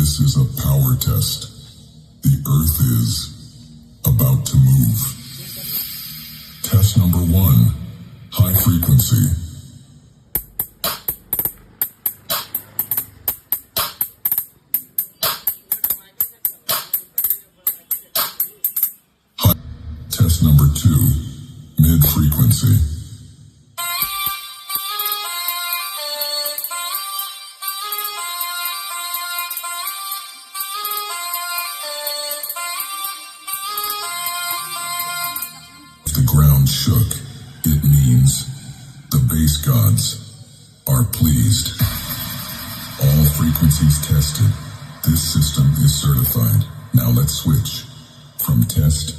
This is a power test. The Earth is about to move. Test number 1, high frequency. Test number 2, mid-frequency. The ground shook. It means the base gods are pleased. All frequencies tested. This system is certified. Now let's switch from test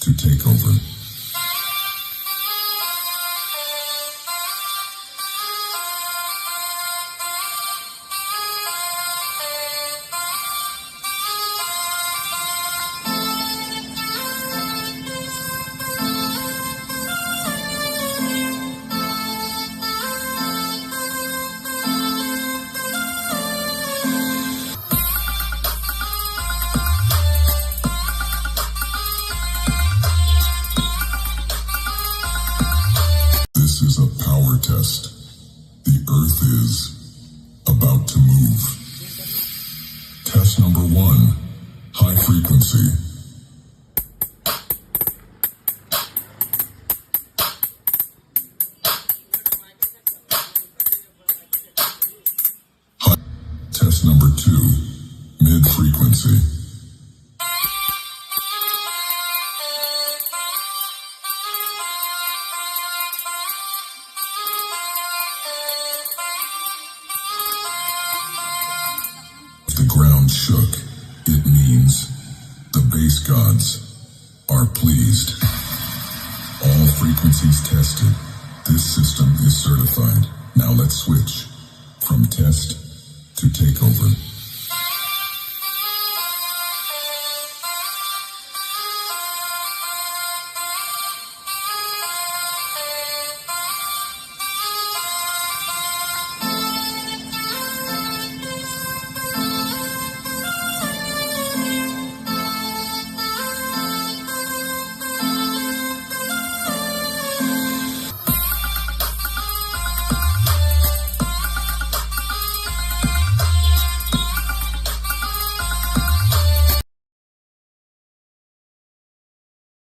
to takeover. This is a power test. The Earth is about to move. Test number 1, high frequency. Test number 2, mid-frequency. The ground shook. It means the base gods are pleased. All frequencies tested. This system is certified. Now let's switch from test to takeover.